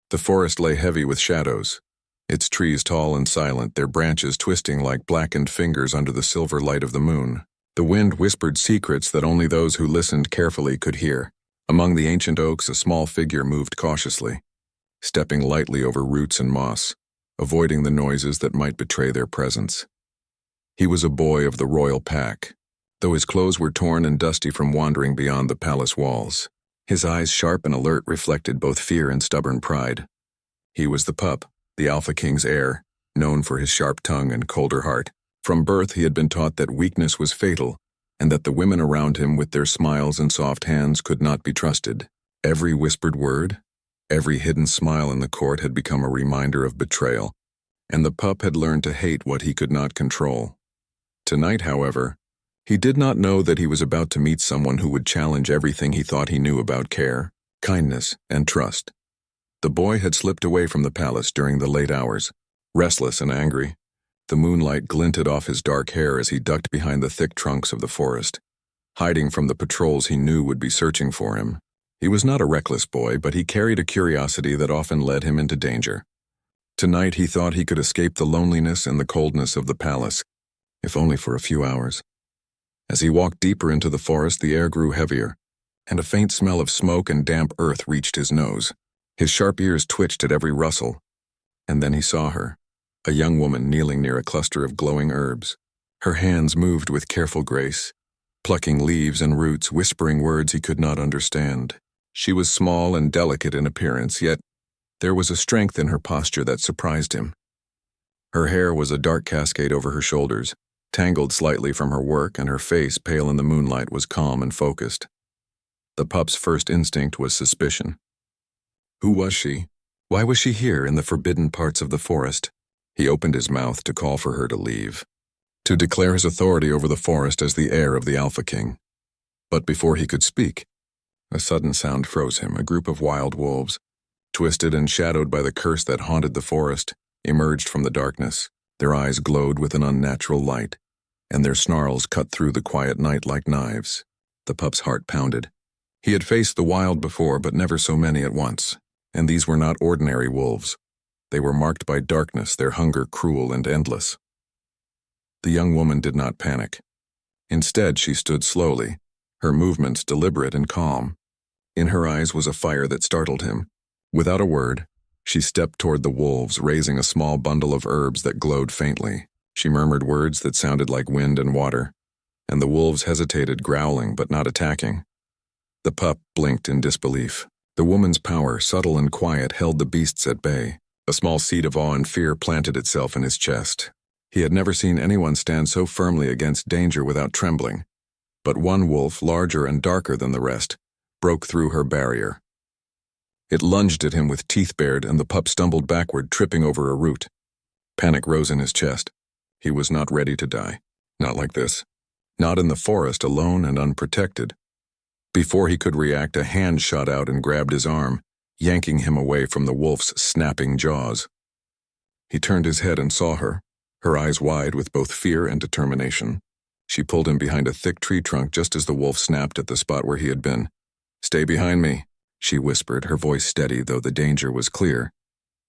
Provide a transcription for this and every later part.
The forest lay heavy with shadows, its trees tall and silent, their branches twisting like blackened fingers under the silver light of the moon. The wind whispered secrets that only those who listened carefully could hear. Among the ancient oaks, a small figure moved cautiously, stepping lightly over roots and moss, avoiding the noises that might betray their presence. He was a boy of the royal pack, though his clothes were torn and dusty from wandering beyond the palace walls. His eyes, sharp and alert, reflected both fear and stubborn pride. He was the pup, the Alpha King's heir, known for his sharp tongue and colder heart. From birth he had been taught that weakness was fatal, and that the women around him with their smiles and soft hands could not be trusted. Every whispered word, every hidden smile in the court had become a reminder of betrayal, and the pup had learned to hate what he could not control. Tonight, however, he did not know that he was about to meet someone who would challenge everything he thought he knew about care, kindness, and trust. The boy had slipped away from the palace during the late hours, restless and angry. The moonlight glinted off his dark hair as he ducked behind the thick trunks of the forest, hiding from the patrols he knew would be searching for him. He was not a reckless boy, but he carried a curiosity that often led him into danger. Tonight he thought he could escape the loneliness and the coldness of the palace, if only for a few hours. As he walked deeper into the forest, the air grew heavier, and a faint smell of smoke and damp earth reached his nose. His sharp ears twitched at every rustle, and then he saw her, a young woman kneeling near a cluster of glowing herbs. Her hands moved with careful grace, plucking leaves and roots, whispering words he could not understand. She was small and delicate in appearance, yet there was a strength in her posture that surprised him. Her hair was a dark cascade over her shoulders, tangled slightly from her work, and her face, pale in the moonlight, was calm and focused. The pup's first instinct was suspicion. Who was she? Why was she here in the forbidden parts of the forest? He opened his mouth to call for her to leave, to declare his authority over the forest as the heir of the Alpha King. But before he could speak, a sudden sound froze him. A group of wild wolves, twisted and shadowed by the curse that haunted the forest, emerged from the darkness. Their eyes glowed with an unnatural light, and their snarls cut through the quiet night like knives. The pup's heart pounded. He had faced the wild before, but never so many at once, and these were not ordinary wolves. They were marked by darkness, their hunger cruel and endless. The young woman did not panic. Instead, she stood slowly, her movements deliberate and calm. In her eyes was a fire that startled him. Without a word, she stepped toward the wolves, raising a small bundle of herbs that glowed faintly. She murmured words that sounded like wind and water, and the wolves hesitated, growling but not attacking. The pup blinked in disbelief. The woman's power, subtle and quiet, held the beasts at bay. A small seed of awe and fear planted itself in his chest. He had never seen anyone stand so firmly against danger without trembling. But one wolf, larger and darker than the rest, broke through her barrier. It lunged at him with teeth bared, and the pup stumbled backward, tripping over a root. Panic rose in his chest. He was not ready to die. Not like this. Not in the forest, alone and unprotected. Before he could react, a hand shot out and grabbed his arm, yanking him away from the wolf's snapping jaws. He turned his head and saw her, her eyes wide with both fear and determination. She pulled him behind a thick tree trunk just as the wolf snapped at the spot where he had been. "Stay behind me," she whispered, her voice steady, though the danger was clear.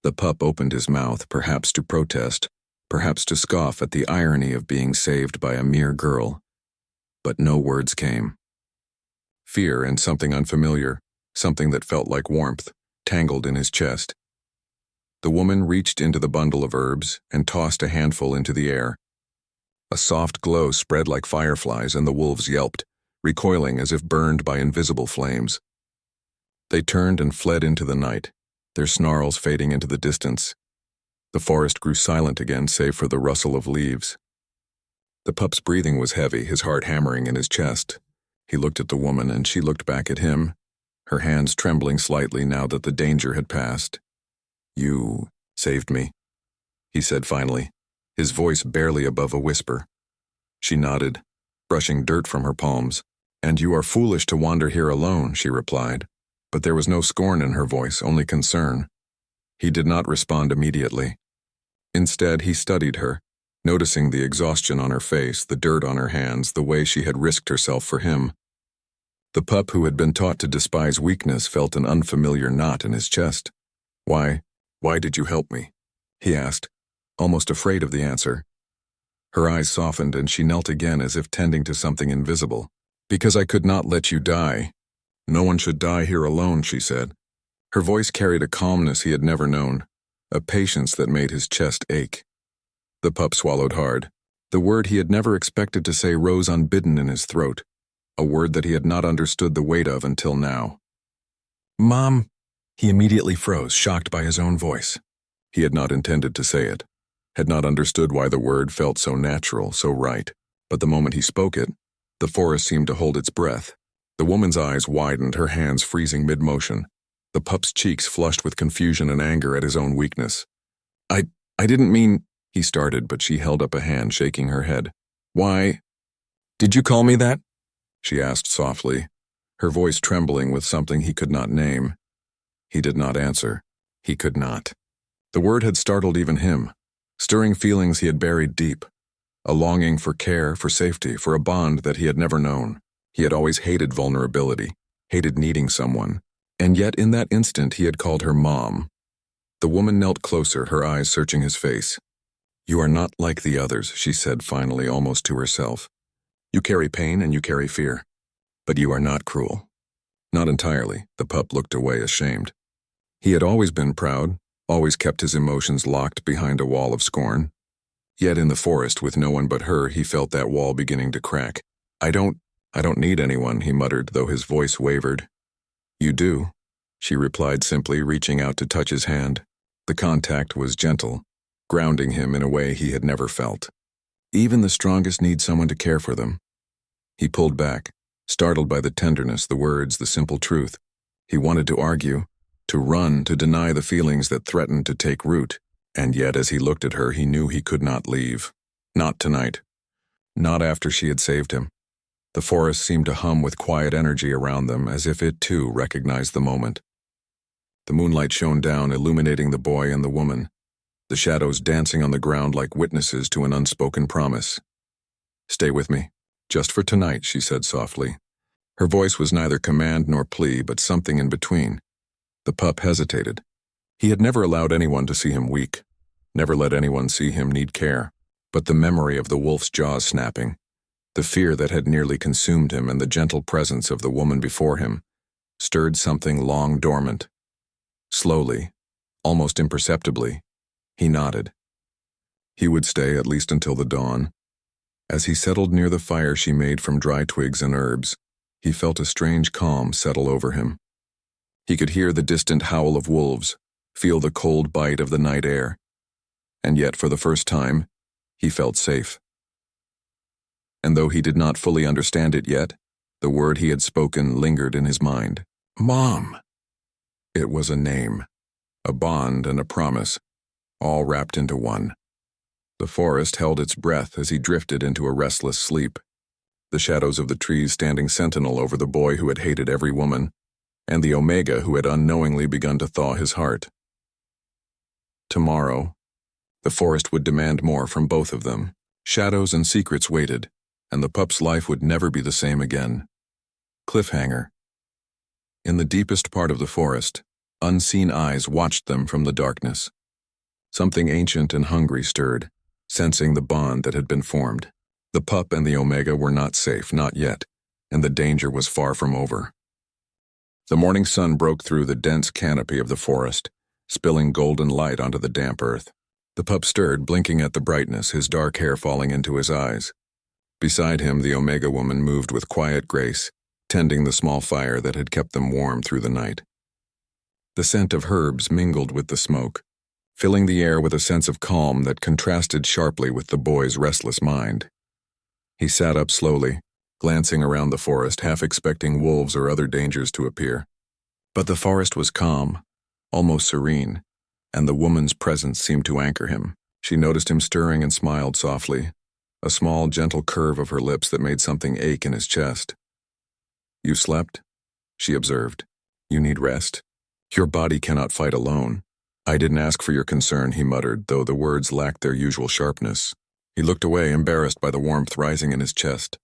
The pup opened his mouth, perhaps to protest, perhaps to scoff at the irony of being saved by a mere girl. But no words came. Fear and something unfamiliar, something that felt like warmth, tangled in his chest. The woman reached into the bundle of herbs and tossed a handful into the air. A soft glow spread like fireflies, and the wolves yelped, recoiling as if burned by invisible flames. They turned and fled into the night, their snarls fading into the distance. The forest grew silent again, save for the rustle of leaves. The pup's breathing was heavy, his heart hammering in his chest. He looked at the woman, and she looked back at him, her hands trembling slightly now that the danger had passed. "You saved me," he said finally, his voice barely above a whisper. She nodded, brushing dirt from her palms. "And you are foolish to wander here alone," she replied. But there was no scorn in her voice, only concern. He did not respond immediately. Instead, he studied her, noticing the exhaustion on her face, the dirt on her hands, the way she had risked herself for him. The pup, who had been taught to despise weakness, felt an unfamiliar knot in his chest. Why did you help me? He asked, almost afraid of the answer. Her eyes softened and she knelt again as if tending to something invisible. Because I could not let you die. No one should die here alone, she said. Her voice carried a calmness he had never known, a patience that made his chest ache. The pup swallowed hard. The word he had never expected to say rose unbidden in his throat, a word that he had not understood the weight of until now. Mom! He immediately froze, shocked by his own voice. He had not intended to say it, had not understood why the word felt so natural, so right. But the moment he spoke it, the forest seemed to hold its breath. The woman's eyes widened, her hands freezing mid-motion. The pup's cheeks flushed with confusion and anger at his own weakness. I didn't mean, he started, but she held up a hand, shaking her head. Why? Did you call me that? She asked softly, her voice trembling with something he could not name. He did not answer. He could not. The word had startled even him, stirring feelings he had buried deep. A longing for care, for safety, for a bond that he had never known. He had always hated vulnerability, hated needing someone, and yet in that instant he had called her Mom. The woman knelt closer, her eyes searching his face. You are not like the others, she said finally, almost to herself. You carry pain and you carry fear, but you are not cruel. Not entirely. The pup looked away, ashamed. He had always been proud, always kept his emotions locked behind a wall of scorn. Yet in the forest, with no one but her, he felt that wall beginning to crack. I don't need anyone, he muttered, though his voice wavered. You do, she replied simply, reaching out to touch his hand. The contact was gentle, grounding him in a way he had never felt. Even the strongest need someone to care for them. He pulled back, startled by the tenderness, the words, the simple truth. He wanted to argue, to run, to deny the feelings that threatened to take root. And yet, as he looked at her, he knew he could not leave. Not tonight. Not after she had saved him. The forest seemed to hum with quiet energy around them, as if it too recognized the moment. The moonlight shone down, illuminating the boy and the woman, the shadows dancing on the ground like witnesses to an unspoken promise. Stay with me. Just for tonight, she said softly. Her voice was neither command nor plea, but something in between. The pup hesitated. He had never allowed anyone to see him weak, never let anyone see him need care. But the memory of the wolf's jaws snapping, the fear that had nearly consumed him, and the gentle presence of the woman before him, stirred something long dormant. Slowly, almost imperceptibly, he nodded. He would stay at least until the dawn. As he settled near the fire she made from dry twigs and herbs, he felt a strange calm settle over him. He could hear the distant howl of wolves, feel the cold bite of the night air. And yet, for the first time, he felt safe. And though he did not fully understand it yet, the word he had spoken lingered in his mind. Mom! It was a name, a bond and a promise, all wrapped into one. The forest held its breath as he drifted into a restless sleep, the shadows of the trees standing sentinel over the boy who had hated every woman, and the Omega who had unknowingly begun to thaw his heart. Tomorrow, the forest would demand more from both of them. Shadows and secrets waited, and the pup's life would never be the same again. Cliffhanger. In the deepest part of the forest, unseen eyes watched them from the darkness. Something ancient and hungry stirred, sensing the bond that had been formed. The pup and the Omega were not safe, not yet, and the danger was far from over. The morning sun broke through the dense canopy of the forest, spilling golden light onto the damp earth. The pup stirred, blinking at the brightness, his dark hair falling into his eyes. Beside him, the Omega woman moved with quiet grace, tending the small fire that had kept them warm through the night. The scent of herbs mingled with the smoke, filling the air with a sense of calm that contrasted sharply with the boy's restless mind. He sat up slowly, glancing around the forest, half expecting wolves or other dangers to appear. But the forest was calm, almost serene, and the woman's presence seemed to anchor him. She noticed him stirring and smiled softly, a small, gentle curve of her lips that made something ache in his chest. You slept? She observed. You need rest. Your body cannot fight alone. I didn't ask for your concern, he muttered, though the words lacked their usual sharpness. He looked away, embarrassed by the warmth rising in his chest.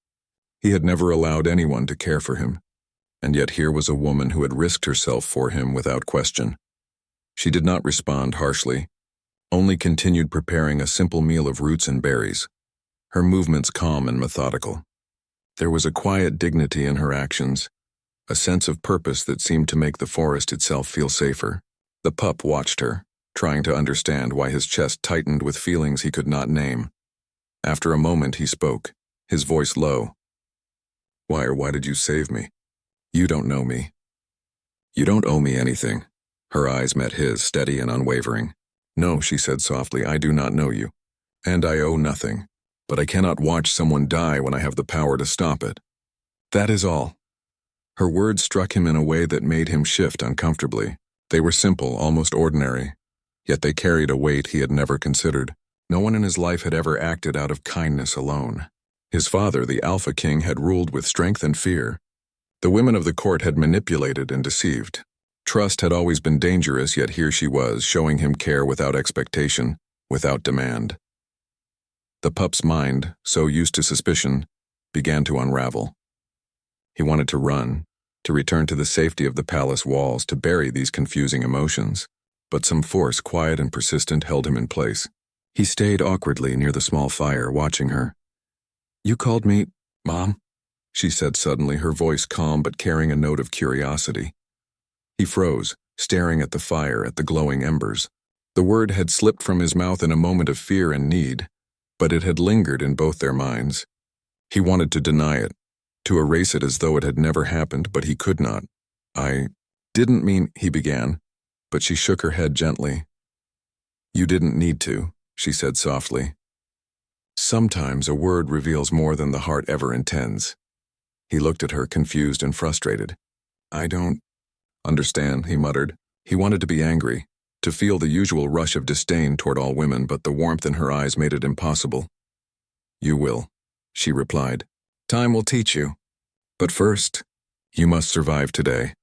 He had never allowed anyone to care for him, and yet here was a woman who had risked herself for him without question. She did not respond harshly, only continued preparing a simple meal of roots and berries, her movements calm and methodical. There was a quiet dignity in her actions, a sense of purpose that seemed to make the forest itself feel safer. The pup watched her, trying to understand why his chest tightened with feelings he could not name. After a moment he spoke, his voice low. Why did you save me? You don't know me. You don't owe me anything." Her eyes met his, steady and unwavering. "No," she said softly, "I do not know you. And I owe nothing. But I cannot watch someone die when I have the power to stop it. That is all." Her words struck him in a way that made him shift uncomfortably. They were simple, almost ordinary, yet they carried a weight he had never considered. No one in his life had ever acted out of kindness alone. His father, the Alpha King, had ruled with strength and fear. The women of the court had manipulated and deceived. Trust had always been dangerous, yet here she was, showing him care without expectation, without demand. The pup's mind, so used to suspicion, began to unravel. He wanted to run, to return to the safety of the palace walls, to bury these confusing emotions. But some force, quiet and persistent, held him in place. He stayed awkwardly near the small fire, watching her. "You called me, Mom?" she said suddenly, her voice calm but carrying a note of curiosity. He froze, staring at the fire, at the glowing embers. The word had slipped from his mouth in a moment of fear and need, but it had lingered in both their minds. He wanted to deny it, to erase it as though it had never happened, but he could not. "I didn't mean," he began, but she shook her head gently. "You didn't need to," she said softly. "Sometimes a word reveals more than the heart ever intends." He looked at her, confused and frustrated. "I don't understand," he muttered. He wanted to be angry, to feel the usual rush of disdain toward all women, but the warmth in her eyes made it impossible. "You will," she replied. "Time will teach you. But first, you must survive today."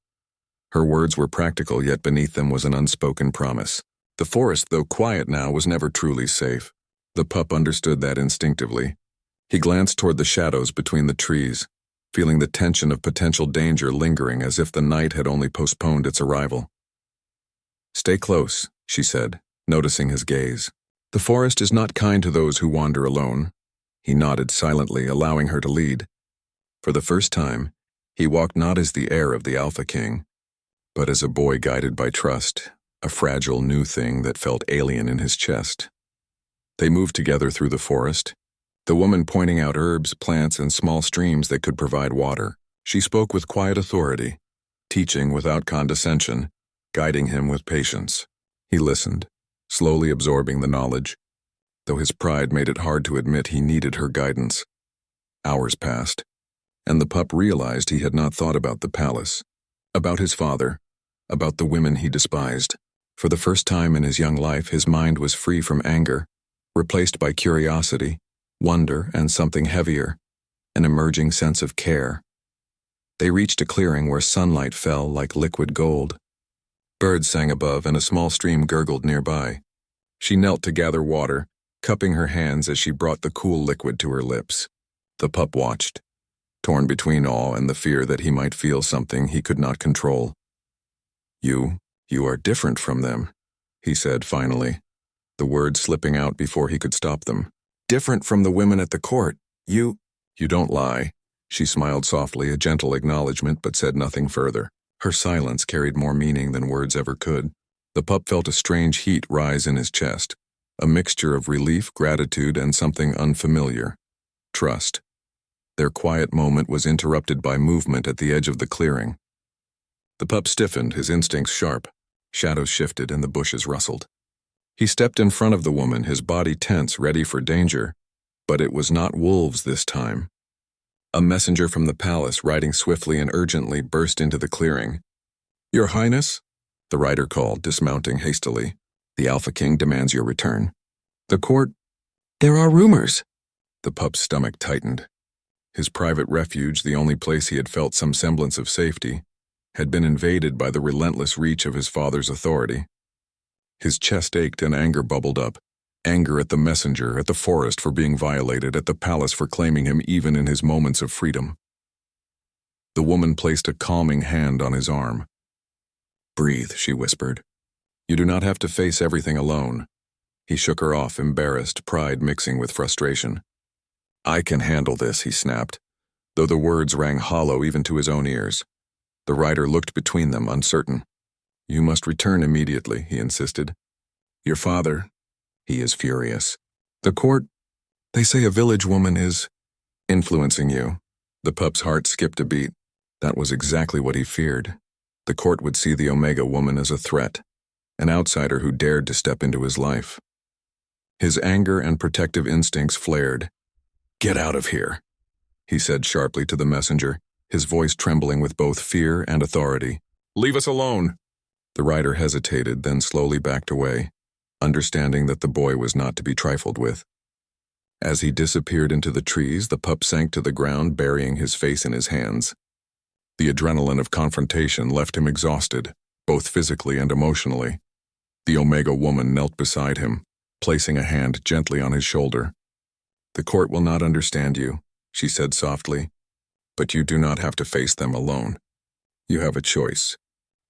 Her words were practical, yet beneath them was an unspoken promise. The forest, though quiet now, was never truly safe. The pup understood that instinctively. He glanced toward the shadows between the trees, feeling the tension of potential danger lingering as if the night had only postponed its arrival. "Stay close," she said, noticing his gaze. "The forest is not kind to those who wander alone." He nodded silently, allowing her to lead. For the first time, he walked not as the heir of the Alpha King, but as a boy guided by trust, a fragile new thing that felt alien in his chest. They moved together through the forest, the woman pointing out herbs, plants, and small streams that could provide water. She spoke with quiet authority, teaching without condescension, guiding him with patience. He listened, slowly absorbing the knowledge, though his pride made it hard to admit he needed her guidance. Hours passed, and the pup realized he had not thought about the palace, about his father, about the women he despised. For the first time in his young life, his mind was free from anger, replaced by curiosity, wonder, and something heavier, an emerging sense of care. They reached a clearing where sunlight fell like liquid gold. Birds sang above and a small stream gurgled nearby. She knelt to gather water, cupping her hands as she brought the cool liquid to her lips. The pup watched, torn between awe and the fear that he might feel something he could not control. You are different from them," he said finally, the words slipping out before he could stop them. "Different from the women at the court. You don't lie." She smiled softly, a gentle acknowledgement, but said nothing further. Her silence carried more meaning than words ever could. The pup felt a strange heat rise in his chest, a mixture of relief, gratitude, and something unfamiliar. Trust. Their quiet moment was interrupted by movement at the edge of the clearing. The pup stiffened, his instincts sharp. Shadows shifted and the bushes rustled. He stepped in front of the woman, his body tense, ready for danger. But it was not wolves this time. A messenger from the palace, riding swiftly and urgently, burst into the clearing. "Your Highness?" the rider called, dismounting hastily. "The Alpha King demands your return." "The court?" "There are rumors." The pup's stomach tightened. His private refuge, the only place he had felt some semblance of safety, had been invaded by the relentless reach of his father's authority. His chest ached and anger bubbled up. Anger at the messenger, at the forest for being violated, at the palace for claiming him even in his moments of freedom. The woman placed a calming hand on his arm. "Breathe," she whispered. You do not have to face everything alone. He shook her off, embarrassed, pride mixing with frustration. I can handle this, he snapped, though the words rang hollow even to his own ears. The rider looked between them, uncertain. You must return immediately, he insisted. Your father, he is furious. The court, they say a village woman is influencing you. The pup's heart skipped a beat. That was exactly what he feared. The court would see the Omega woman as a threat, an outsider who dared to step into his life. His anger and protective instincts flared. Get out of here, he said sharply to the messenger, his voice trembling with both fear and authority. Leave us alone. The rider hesitated, then slowly backed away, understanding that the boy was not to be trifled with. As he disappeared into the trees, the pup sank to the ground, burying his face in his hands. The adrenaline of confrontation left him exhausted, both physically and emotionally. The Omega woman knelt beside him, placing a hand gently on his shoulder. The court will not understand you, she said softly, but you do not have to face them alone. You have a choice.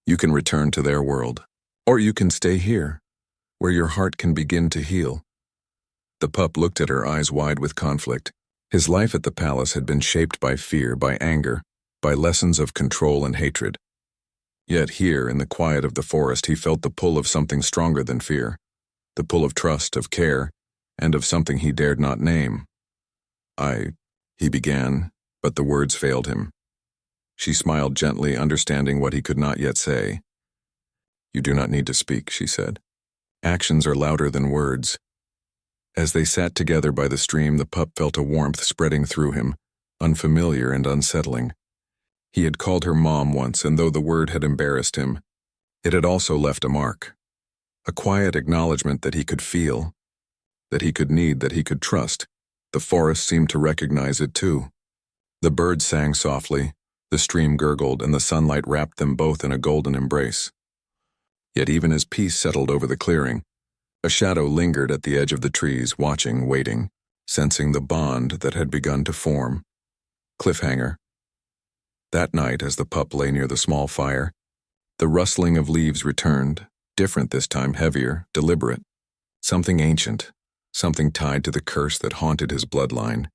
You can return to their world, or you can stay here, where your heart can begin to heal. The pup looked at her, eyes wide with conflict. His life at the palace had been shaped by fear, by anger, by lessons of control and hatred. Yet here, in the quiet of the forest, he felt the pull of something stronger than fear, the pull of trust, of care, and of something he dared not name. He began, but the words failed him. She smiled gently, understanding what he could not yet say. You do not need to speak, she said. Actions are louder than words. As they sat together by the stream, the pup felt a warmth spreading through him, unfamiliar and unsettling. He had called her mom once, and though the word had embarrassed him, it had also left a mark. A quiet acknowledgement that he could feel, that he could need, that he could trust. The forest seemed to recognize it too. The birds sang softly, the stream gurgled, and the sunlight wrapped them both in a golden embrace. Yet even as peace settled over the clearing, a shadow lingered at the edge of the trees, watching, waiting, sensing the bond that had begun to form. Cliffhanger. That night, as the pup lay near the small fire, the rustling of leaves returned, different this time, heavier, deliberate. Something ancient, something tied to the curse that haunted his bloodline,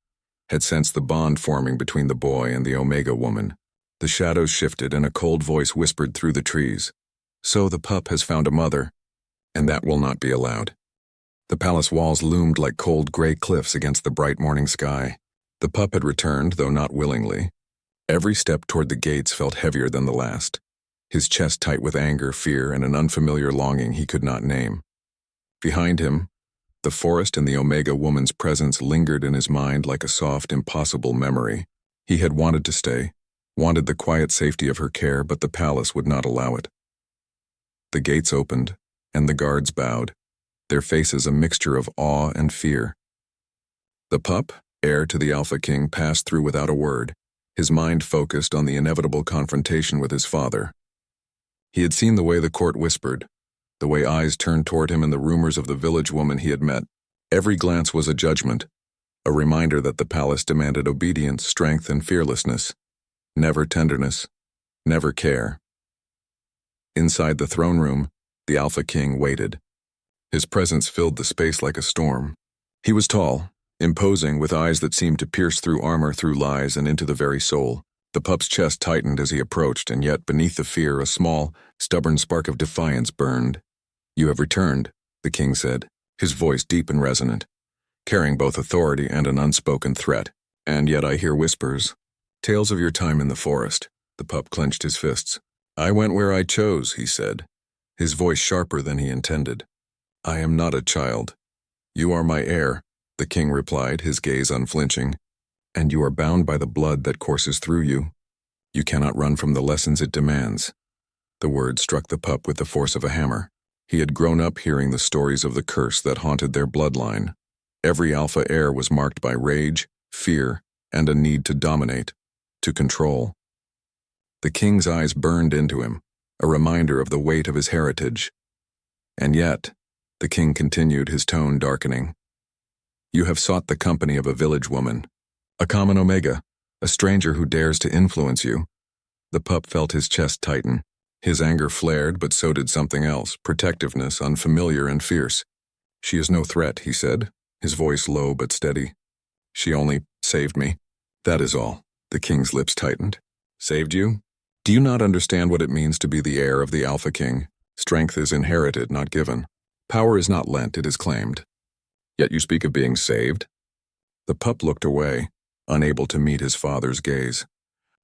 had sensed the bond forming between the boy and the Omega woman. The shadows shifted, and a cold voice whispered through the trees. So the pup has found a mother, and that will not be allowed. The palace walls loomed like cold gray cliffs against the bright morning sky. The pup had returned, though not willingly. Every step toward the gates felt heavier than the last, his chest tight with anger, fear, and an unfamiliar longing he could not name. Behind him, the forest and the Omega woman's presence lingered in his mind like a soft, impossible memory. He had wanted to stay, wanted the quiet safety of her care, but the palace would not allow it. The gates opened, and the guards bowed, their faces a mixture of awe and fear. The pup, heir to the Alpha King, passed through without a word, his mind focused on the inevitable confrontation with his father. He had seen the way the court whispered, the way eyes turned toward him, and the rumors of the village woman he had met. Every glance was a judgment, a reminder that the palace demanded obedience, strength, and fearlessness, never tenderness, never care. Inside the throne room, the Alpha King waited. His presence filled the space like a storm. He was tall, imposing, with eyes that seemed to pierce through armor, through lies, and into the very soul. The pup's chest tightened as he approached, and yet beneath the fear a small, stubborn spark of defiance burned. You have returned, the king said, his voice deep and resonant, carrying both authority and an unspoken threat. And yet I hear whispers, tales of your time in the forest. The pup clenched his fists. I went where I chose, he said, his voice sharper than he intended. I am not a child. You are my heir, the king replied, his gaze unflinching, and you are bound by the blood that courses through you. You cannot run from the lessons it demands. The word struck the pup with the force of a hammer. He had grown up hearing the stories of the curse that haunted their bloodline. Every alpha heir was marked by rage, fear, and a need to dominate, to control. The king's eyes burned into him, a reminder of the weight of his heritage. And yet, the king continued, his tone darkening. You have sought the company of a village woman, a common Omega, a stranger who dares to influence you. The pup felt his chest tighten. His anger flared, but so did something else, protectiveness, unfamiliar and fierce. "She is no threat," he said, his voice low but steady. "She only saved me. That is all." The king's lips tightened. "Saved you? Do you not understand what it means to be the heir of the Alpha King? Strength is inherited, not given. Power is not lent, it is claimed. Yet you speak of being saved?" The pup looked away, unable to meet his father's gaze.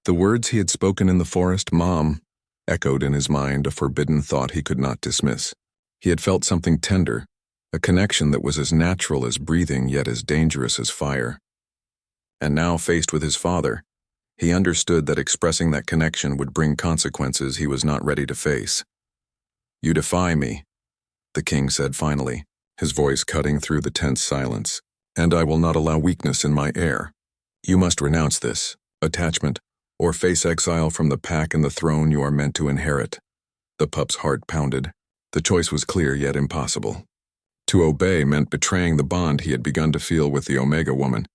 The words he had spoken in the forest, "Mom," echoed in his mind, a forbidden thought he could not dismiss. He had felt something tender, a connection that was as natural as breathing yet as dangerous as fire. And now, faced with his father, he understood that expressing that connection would bring consequences he was not ready to face. "You defy me," the king said finally, his voice cutting through the tense silence, "and I will not allow weakness in my heir. You must renounce this attachment, or face exile from the pack and the throne you are meant to inherit." The pup's heart pounded. The choice was clear yet impossible. To obey meant betraying the bond he had begun to feel with the Omega woman.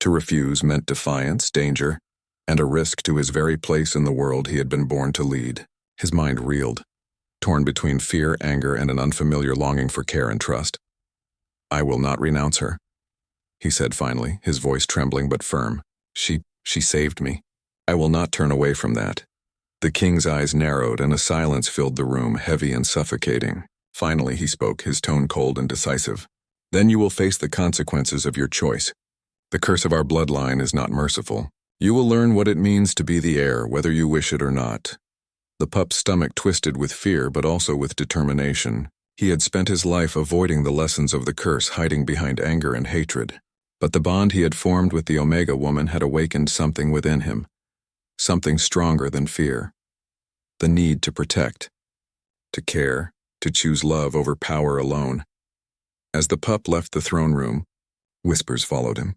To refuse meant defiance, danger, and a risk to his very place in the world he had been born to lead. His mind reeled, torn between fear, anger, and an unfamiliar longing for care and trust. "I will not renounce her," he said finally, his voice trembling but firm. She saved me. I will not turn away from that." The king's eyes narrowed and a silence filled the room, heavy and suffocating. Finally he spoke, his tone cold and decisive. "Then you will face the consequences of your choice. The curse of our bloodline is not merciful. You will learn what it means to be the heir, whether you wish it or not." The pup's stomach twisted with fear but also with determination. He had spent his life avoiding the lessons of the curse, hiding behind anger and hatred. But the bond he had formed with the Omega woman had awakened something within him, something stronger than fear. The need to protect, to care, to choose love over power alone. As the pup left the throne room, whispers followed him.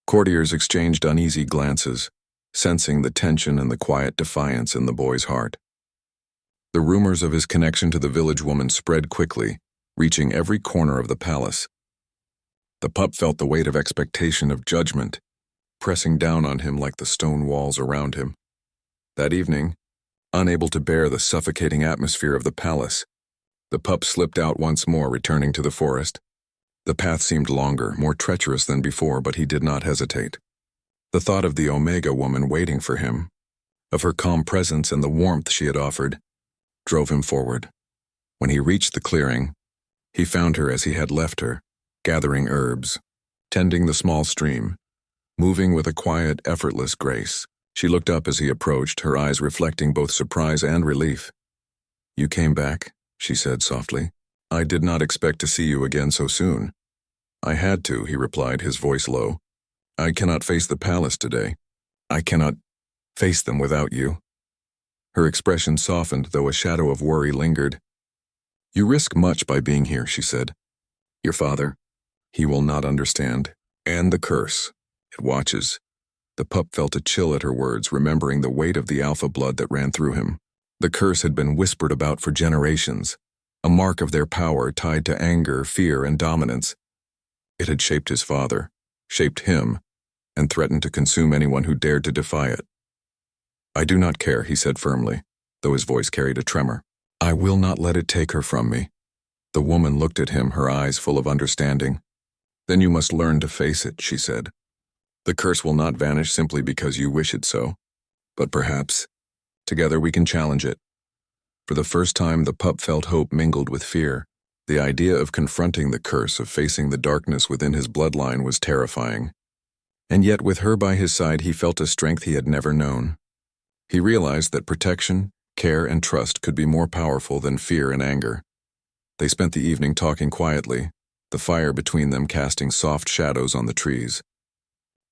Courtiers exchanged uneasy glances, sensing the tension and the quiet defiance in the boy's heart. The rumors of his connection to the village woman spread quickly, reaching every corner of the palace. The pup felt the weight of expectation, of judgment, pressing down on him like the stone walls around him. That evening, unable to bear the suffocating atmosphere of the palace, the pup slipped out once more, returning to the forest. The path seemed longer, more treacherous than before, but he did not hesitate. The thought of the Omega woman waiting for him, of her calm presence and the warmth she had offered, drove him forward. When he reached the clearing, he found her as he had left her, gathering herbs, tending the small stream, moving with a quiet, effortless grace. She looked up as he approached, her eyes reflecting both surprise and relief. "You came back," she said softly. "I did not expect to see you again so soon." "I had to," he replied, his voice low. "I cannot face the palace today. I cannot face them without you." Her expression softened, though a shadow of worry lingered. "You risk much by being here," she said. "Your father, he will not understand. And the curse, it watches." The pup felt a chill at her words, remembering the weight of the alpha blood that ran through him. The curse had been whispered about for generations, a mark of their power tied to anger, fear, and dominance. It had shaped his father, shaped him, and threatened to consume anyone who dared to defy it. "I do not care," he said firmly, though his voice carried a tremor. "I will not let it take her from me." The woman looked at him, her eyes full of understanding. "Then you must learn to face it," she said. "The curse will not vanish simply because you wish it so. But perhaps, together we can challenge it." For the first time, the pup felt hope mingled with fear. The idea of confronting the curse, of facing the darkness within his bloodline, was terrifying. And yet, with her by his side, he felt a strength he had never known. He realized that protection, care, and trust could be more powerful than fear and anger. They spent the evening talking quietly, the fire between them casting soft shadows on the trees.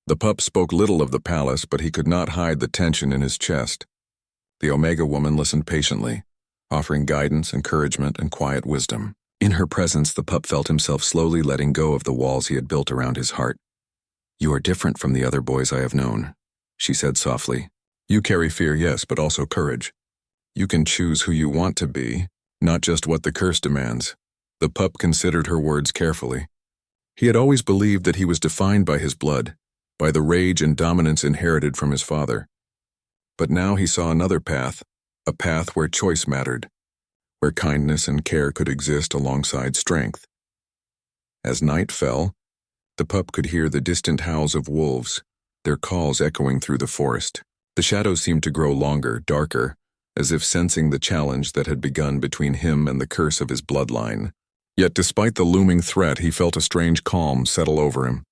The pup spoke little of the palace, but he could not hide the tension in his chest. The Omega woman listened patiently, offering guidance, encouragement, and quiet wisdom. In her presence, the pup felt himself slowly letting go of the walls he had built around his heart. "You are different from the other boys I have known," she said softly. "You carry fear, yes, but also courage. You can choose who you want to be, not just what the curse demands." The pup considered her words carefully. He had always believed that he was defined by his blood, by the rage and dominance inherited from his father. But now he saw another path, a path where choice mattered, where kindness and care could exist alongside strength. As night fell, the pup could hear the distant howls of wolves, their calls echoing through the forest. The shadows seemed to grow longer, darker, as if sensing the challenge that had begun between him and the curse of his bloodline. Yet despite the looming threat, he felt a strange calm settle over him.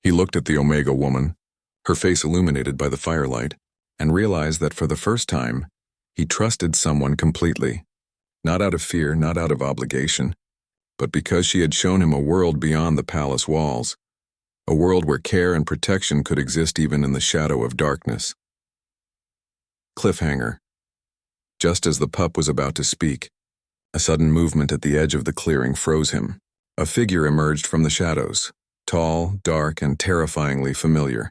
He looked at the Omega woman, her face illuminated by the firelight, and realized that for the first time, he trusted someone completely. Not out of fear, not out of obligation, but because she had shown him a world beyond the palace walls, a world where care and protection could exist even in the shadow of darkness. Cliffhanger. Just as the pup was about to speak, a sudden movement at the edge of the clearing froze him. A figure emerged from the shadows, tall, dark, and terrifyingly familiar.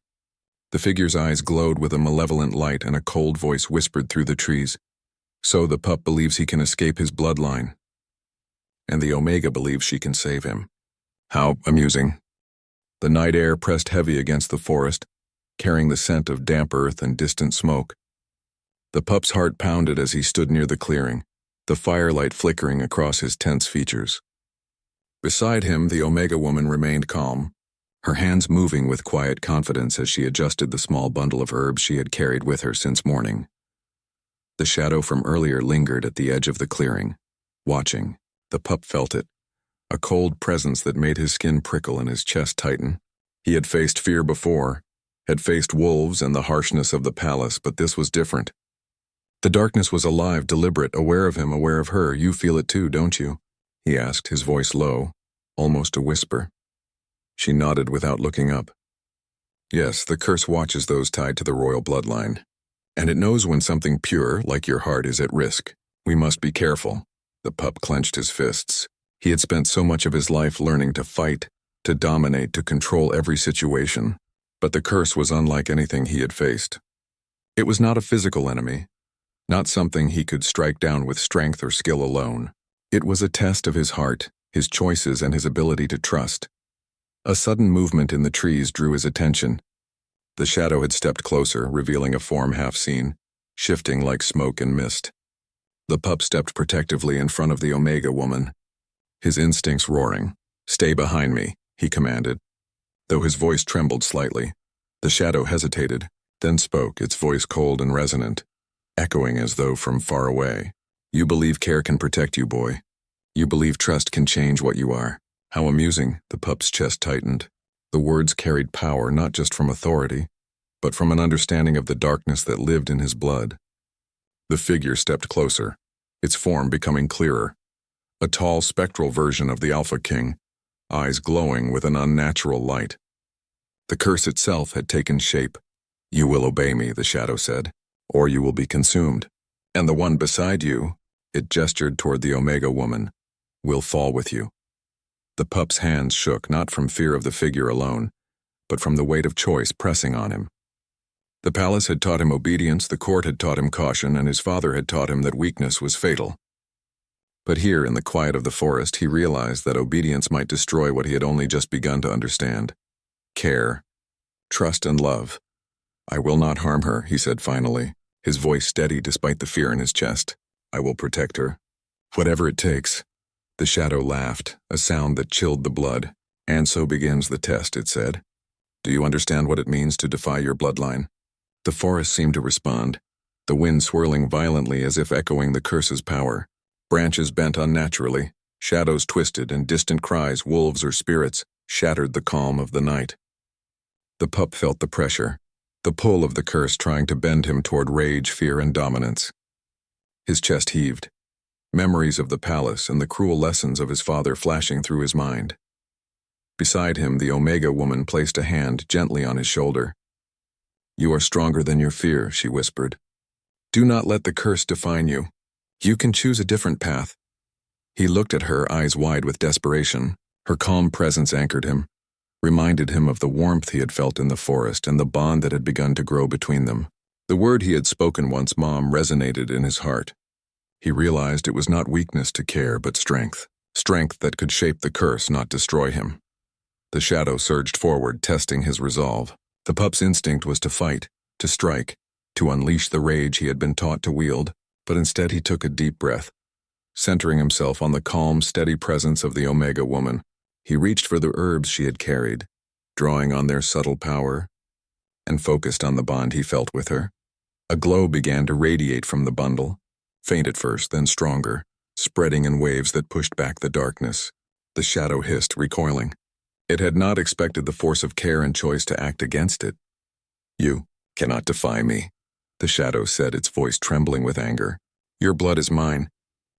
The figure's eyes glowed with a malevolent light, and a cold voice whispered through the trees. So the pup believes he can escape his bloodline, and the Omega believes she can save him. How amusing. The night air pressed heavy against the forest, carrying the scent of damp earth and distant smoke. The pup's heart pounded as he stood near the clearing, the firelight flickering across his tense features. Beside him, the Omega woman remained calm, her hands moving with quiet confidence as she adjusted the small bundle of herbs she had carried with her since morning. The shadow from earlier lingered at the edge of the clearing. Watching, the pup felt it, a cold presence that made his skin prickle and his chest tighten. He had faced fear before, had faced wolves and the harshness of the palace, but this was different. The darkness was alive, deliberate, aware of him, aware of her. You feel it too, don't you? He asked, his voice low, almost a whisper. She nodded without looking up. Yes, the curse watches those tied to the royal bloodline. And it knows when something pure, like your heart, is at risk. We must be careful. The pup clenched his fists. He had spent so much of his life learning to fight, to dominate, to control every situation. But the curse was unlike anything he had faced. It was not a physical enemy, not something he could strike down with strength or skill alone. It was a test of his heart, his choices, and his ability to trust. A sudden movement in the trees drew his attention. The shadow had stepped closer, revealing a form half-seen, shifting like smoke and mist. The pup stepped protectively in front of the Omega woman, his instincts roaring. "Stay behind me," he commanded. Though his voice trembled slightly, the shadow hesitated, then spoke, its voice cold and resonant, echoing as though from far away. "You believe care can protect you, boy. You believe trust can change what you are." How amusing, the pup's chest tightened. The words carried power not just from authority, but from an understanding of the darkness that lived in his blood. The figure stepped closer, its form becoming clearer. A tall, spectral version of the Alpha King, eyes glowing with an unnatural light. The curse itself had taken shape. "You will obey me," the shadow said, "or you will be consumed. And the one beside you," it gestured toward the Omega woman, "will fall with you." The pup's hands shook, not from fear of the figure alone, but from the weight of choice pressing on him. The palace had taught him obedience, the court had taught him caution, and his father had taught him that weakness was fatal. But here, in the quiet of the forest, he realized that obedience might destroy what he had only just begun to understand. Care, trust, and love. "I will not harm her," he said finally, his voice steady despite the fear in his chest. "I will protect her. Whatever it takes." The shadow laughed, a sound that chilled the blood. "And so begins the test," it said. "Do you understand what it means to defy your bloodline?" The forest seemed to respond, the wind swirling violently as if echoing the curse's power. Branches bent unnaturally, shadows twisted, and distant cries, wolves or spirits, shattered the calm of the night. The pup felt the pressure, the pull of the curse trying to bend him toward rage, fear, and dominance. His chest heaved, memories of the palace and the cruel lessons of his father flashing through his mind. Beside him, the Omega woman placed a hand gently on his shoulder. "You are stronger than your fear," she whispered. "Do not let the curse define you. You can choose a different path." He looked at her, eyes wide with desperation. Her calm presence anchored him, reminded him of the warmth he had felt in the forest and the bond that had begun to grow between them. The word he had spoken once, "Mom," resonated in his heart. He realized it was not weakness to care, but strength. Strength that could shape the curse, not destroy him. The shadow surged forward, testing his resolve. The pup's instinct was to fight, to strike, to unleash the rage he had been taught to wield. But instead he took a deep breath, centering himself on the calm, steady presence of the Omega woman. He reached for the herbs she had carried, drawing on their subtle power, and focused on the bond he felt with her. A glow began to radiate from the bundle, faint at first, then stronger, spreading in waves that pushed back the darkness. The shadow hissed, recoiling. It had not expected the force of care and choice to act against it. "You cannot defy me," the shadow said, its voice trembling with anger. "Your blood is mine.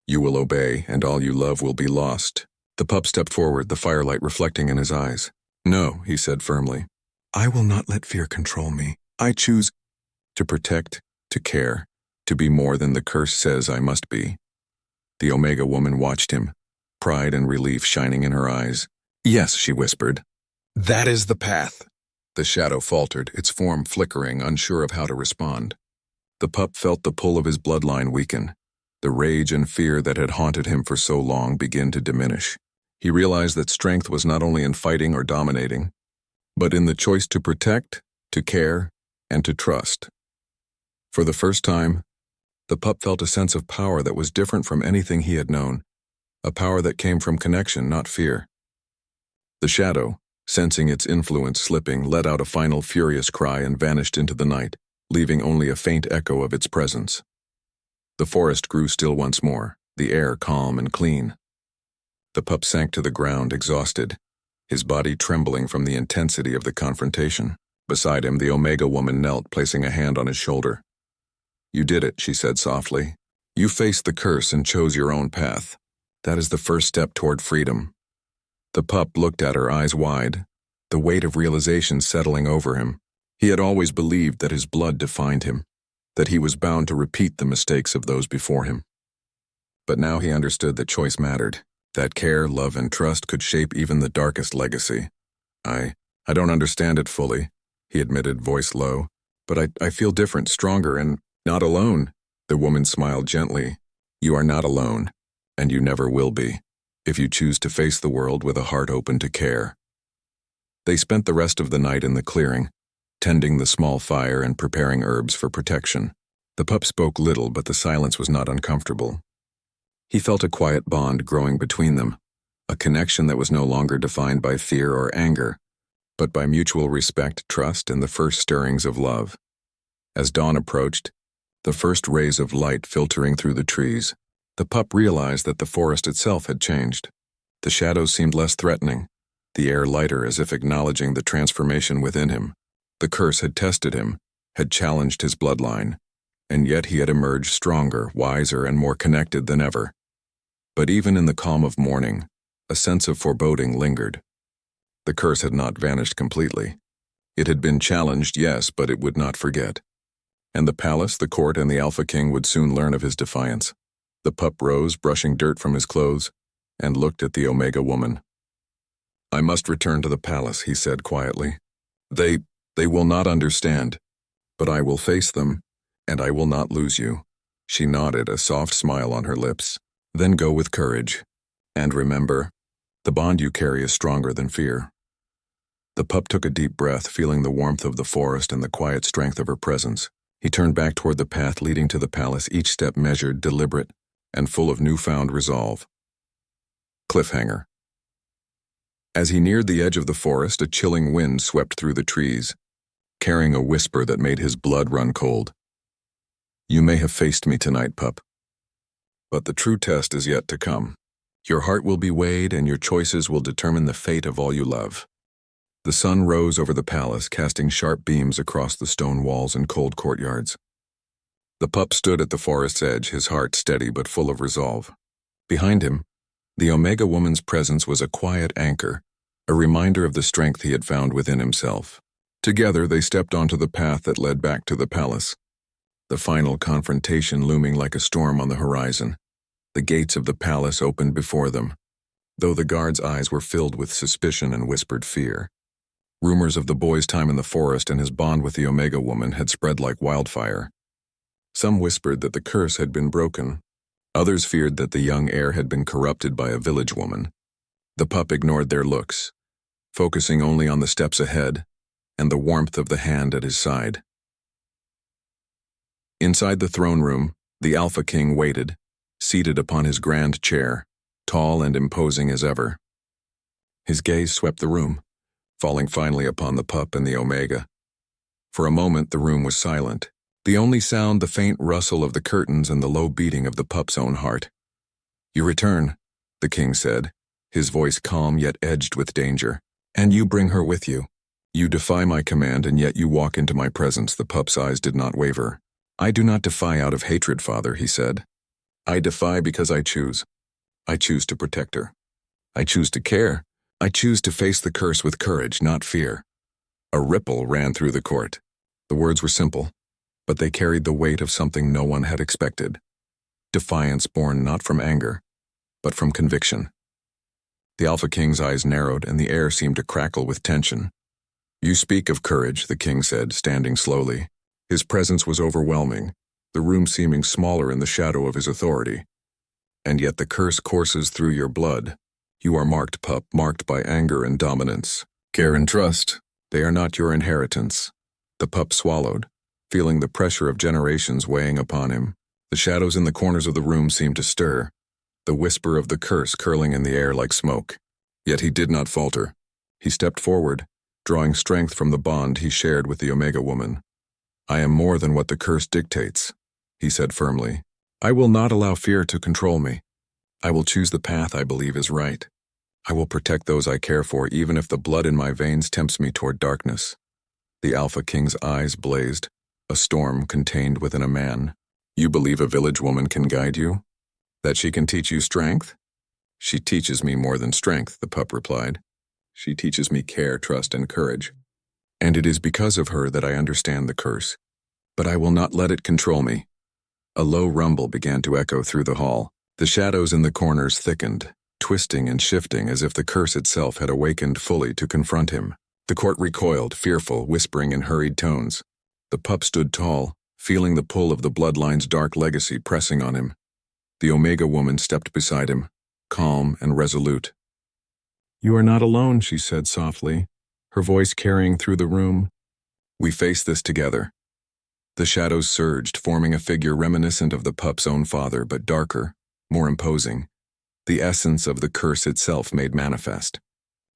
You will obey, and all you love will be lost." The pup stepped forward, the firelight reflecting in his eyes. "No," he said firmly. "I will not let fear control me. I choose to protect, to care, to be more than the curse says I must be." The Omega woman watched him, pride and relief shining in her eyes. "Yes," she whispered. "That is the path." The shadow faltered, its form flickering, unsure of how to respond. The pup felt the pull of his bloodline weaken. The rage and fear that had haunted him for so long began to diminish. He realized that strength was not only in fighting or dominating, but in the choice to protect, to care, and to trust. For the first time, the pup felt a sense of power that was different from anything he had known, a power that came from connection, not fear. The shadow, sensing its influence slipping, let out a final furious cry and vanished into the night, leaving only a faint echo of its presence. The forest grew still once more, the air calm and clean. The pup sank to the ground, exhausted, his body trembling from the intensity of the confrontation. Beside him, the Omega woman knelt, placing a hand on his shoulder. "You did it," she said softly. "You faced the curse and chose your own path. That is the first step toward freedom." The pup looked at her, eyes wide, the weight of realization settling over him. He had always believed that his blood defined him, that he was bound to repeat the mistakes of those before him. But now he understood that choice mattered, that care, love, and trust could shape even the darkest legacy. I don't understand it fully," he admitted, voice low, "but I feel different, stronger, and not alone." The woman smiled gently. "You are not alone, and you never will be, if you choose to face the world with a heart open to care." They spent the rest of the night in the clearing, tending the small fire and preparing herbs for protection. The pup spoke little, but the silence was not uncomfortable. He felt a quiet bond growing between them, a connection that was no longer defined by fear or anger, but by mutual respect, trust, and the first stirrings of love. As dawn approached, the first rays of light filtering through the trees, the pup realized that the forest itself had changed. The shadows seemed less threatening, the air lighter, as if acknowledging the transformation within him. The curse had tested him, had challenged his bloodline, and yet he had emerged stronger, wiser, and more connected than ever. But even in the calm of morning, a sense of foreboding lingered. The curse had not vanished completely. It had been challenged, yes, but it would not forget. And the palace, the court, and the Alpha King would soon learn of his defiance. The pup rose, brushing dirt from his clothes, and looked at the Omega woman. "I must return to the palace," he said quietly. They will not understand, but I will face them, and I will not lose you." She nodded, a soft smile on her lips. "Then go with courage. And remember, the bond you carry is stronger than fear." The pup took a deep breath, feeling the warmth of the forest and the quiet strength of her presence. He turned back toward the path leading to the palace, each step measured, deliberate, and full of newfound resolve. Cliffhanger. As he neared the edge of the forest, a chilling wind swept through the trees, carrying a whisper that made his blood run cold. "You may have faced me tonight, pup, but the true test is yet to come. Your heart will be weighed, and your choices will determine the fate of all you love." The sun rose over the palace, casting sharp beams across the stone walls and cold courtyards. The pup stood at the forest's edge, his heart steady but full of resolve. Behind him, the Omega woman's presence was a quiet anchor, a reminder of the strength he had found within himself. Together, they stepped onto the path that led back to the palace, the final confrontation looming like a storm on the horizon. The gates of the palace opened before them, though the guards' eyes were filled with suspicion and whispered fear. Rumors of the boy's time in the forest and his bond with the Omega woman had spread like wildfire. Some whispered that the curse had been broken. Others feared that the young heir had been corrupted by a village woman. The pup ignored their looks, focusing only on the steps ahead and the warmth of the hand at his side. Inside the throne room, The Alpha King waited, seated upon his grand chair, tall and imposing as ever. His gaze swept the room, falling finally upon the pup and the Omega. For a moment the room was silent, the only sound the faint rustle of the curtains and the low beating of the pup's own heart. "You return," the king said, his voice calm yet edged with danger, "and you bring her with you. You defy my command, and yet you walk into my presence." The pup's eyes did not waver. "I do not defy out of hatred, father," he said. "I defy because I choose. I choose to protect her. I choose to care. I choose to face the curse with courage, not fear." A ripple ran through the court. The words were simple, but they carried the weight of something no one had expected. Defiance born not from anger, but from conviction. The Alpha King's eyes narrowed, and the air seemed to crackle with tension. "You speak of courage," the king said, standing slowly. His presence was overwhelming, the room seeming smaller in the shadow of his authority. "And yet the curse courses through your blood. You are marked, pup, marked by anger and dominance. Care and trust, they are not your inheritance." The pup swallowed, feeling the pressure of generations weighing upon him. The shadows in the corners of the room seemed to stir, the whisper of the curse curling in the air like smoke. Yet he did not falter. He stepped forward, drawing strength from the bond he shared with the Omega woman. "I am more than what the curse dictates," he said firmly. "I will not allow fear to control me. I will choose the path I believe is right. I will protect those I care for, even if the blood in my veins tempts me toward darkness." The Alpha King's eyes blazed, a storm contained within a man. "You believe a village woman can guide you? That she can teach you strength?" "She teaches me more than strength," the pup replied. "She teaches me care, trust, and courage. And it is because of her that I understand the curse. But I will not let it control me." A low rumble began to echo through the hall. The shadows in the corners thickened, twisting and shifting as if the curse itself had awakened fully to confront him. The court recoiled, fearful, whispering in hurried tones. The pup stood tall, feeling the pull of the bloodline's dark legacy pressing on him. The Omega woman stepped beside him, calm and resolute. "You are not alone," she said softly, her voice carrying through the room. "We face this together." The shadows surged, forming a figure reminiscent of the pup's own father, but darker, more imposing. The essence of the curse itself made manifest.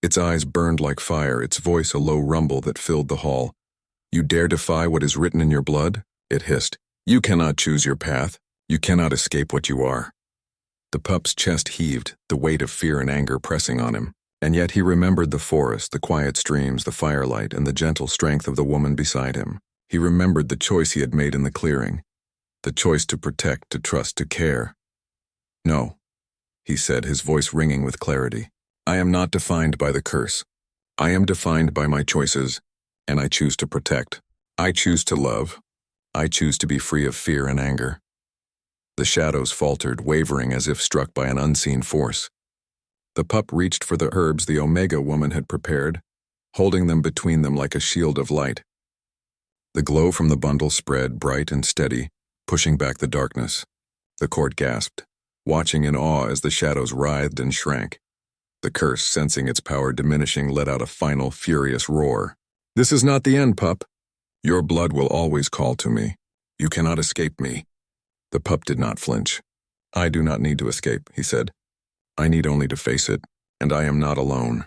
Its eyes burned like fire, its voice a low rumble that filled the hall. "You dare defy what is written in your blood?" it hissed. "You cannot choose your path. You cannot escape what you are." The pup's chest heaved, the weight of fear and anger pressing on him. And yet he remembered the forest, the quiet streams, the firelight, and the gentle strength of the woman beside him. He remembered the choice he had made in the clearing, the choice to protect, to trust, to care. "No," he said, his voice ringing with clarity. "I am not defined by the curse. I am defined by my choices, and I choose to protect. I choose to love. I choose to be free of fear and anger." The shadows faltered, wavering as if struck by an unseen force. The pup reached for the herbs the Omega woman had prepared, holding them between them like a shield of light. The glow from the bundle spread, bright and steady, pushing back the darkness. The court gasped, watching in awe as the shadows writhed and shrank. The curse, sensing its power diminishing, let out a final, furious roar. "This is not the end, pup. Your blood will always call to me. You cannot escape me." The pup did not flinch. "I do not need to escape," he said. "I need only to face it, and I am not alone."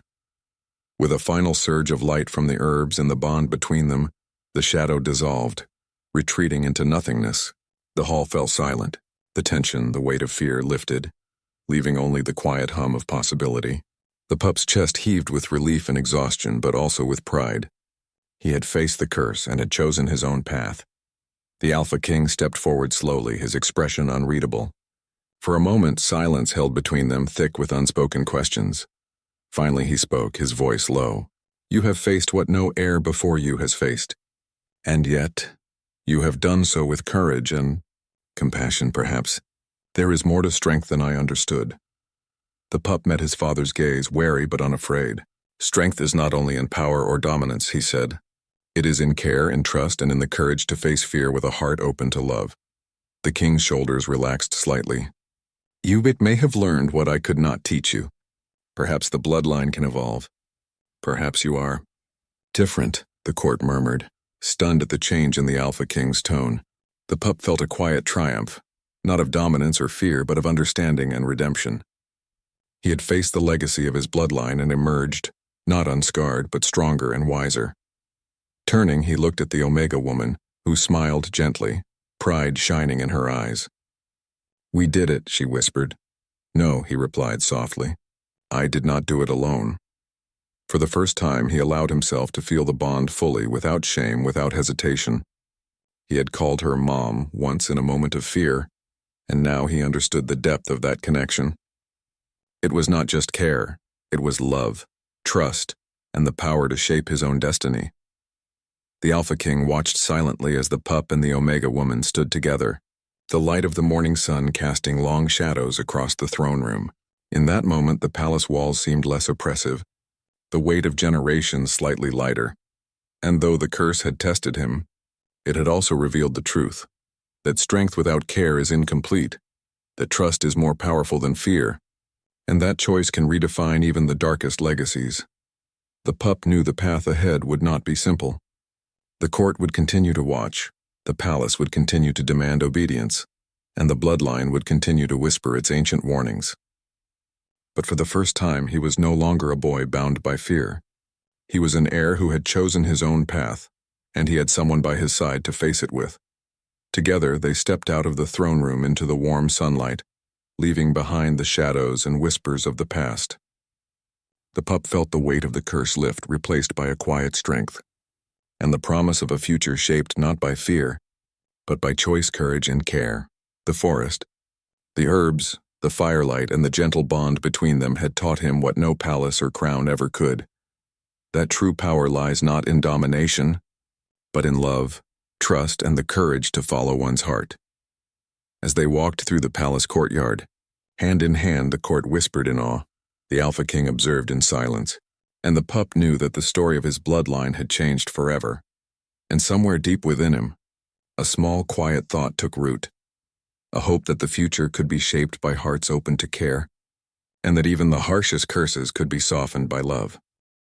With a final surge of light from the herbs and the bond between them, the shadow dissolved, retreating into nothingness. The hall fell silent. The tension, the weight of fear lifted, leaving only the quiet hum of possibility. The pup's chest heaved with relief and exhaustion, but also with pride. He had faced the curse and had chosen his own path. The Alpha King stepped forward slowly, his expression unreadable. For a moment, silence held between them, thick with unspoken questions. Finally he spoke, his voice low. "You have faced what no heir before you has faced. And yet, you have done so with courage and compassion, perhaps. There is more to strength than I understood." The pup met his father's gaze, wary but unafraid. "Strength is not only in power or dominance," he said. "It is in care, in trust, and in the courage to face fear with a heart open to love." The king's shoulders relaxed slightly. "You may have learned what I could not teach you. Perhaps the bloodline can evolve. Perhaps you are different," the court murmured, stunned at the change in the Alpha King's tone. The pup felt a quiet triumph. not of dominance or fear, but of understanding and redemption. He had faced the legacy of his bloodline and emerged, not unscarred, but stronger and wiser. Turning, he looked at the Omega woman, who smiled gently, pride shining in her eyes. "We did it," she whispered. "No," he replied softly. "I did not do it alone." For the first time, he allowed himself to feel the bond fully, without shame, without hesitation. He had called her Mom once in a moment of fear, and now he understood the depth of that connection. It was not just care, it was love, trust, and the power to shape his own destiny. The Alpha King watched silently as the pup and the Omega woman stood together, the light of the morning sun casting long shadows across the throne room. In that moment, the palace walls seemed less oppressive, the weight of generations slightly lighter. And though the curse had tested him, it had also revealed the truth, that strength without care is incomplete, that trust is more powerful than fear, and that choice can redefine even the darkest legacies. The pup knew the path ahead would not be simple. The court would continue to watch, the palace would continue to demand obedience, and the bloodline would continue to whisper its ancient warnings. But for the first time, he was no longer a boy bound by fear. He was an heir who had chosen his own path, and he had someone by his side to face it with. Together, they stepped out of the throne room into the warm sunlight, leaving behind the shadows and whispers of the past. The pup felt the weight of the curse lift, replaced by a quiet strength, and the promise of a future shaped not by fear, but by choice, courage, and care. The forest, the herbs, the firelight, and the gentle bond between them had taught him what no palace or crown ever could. That true power lies not in domination, but in love, trust, and the courage to follow one's heart. As they walked through the palace courtyard, hand in hand, the court whispered in awe. The Alpha King observed in silence, and the pup knew that the story of his bloodline had changed forever. And somewhere deep within him, a small, quiet thought took root, a hope that the future could be shaped by hearts open to care, and that even the harshest curses could be softened by love.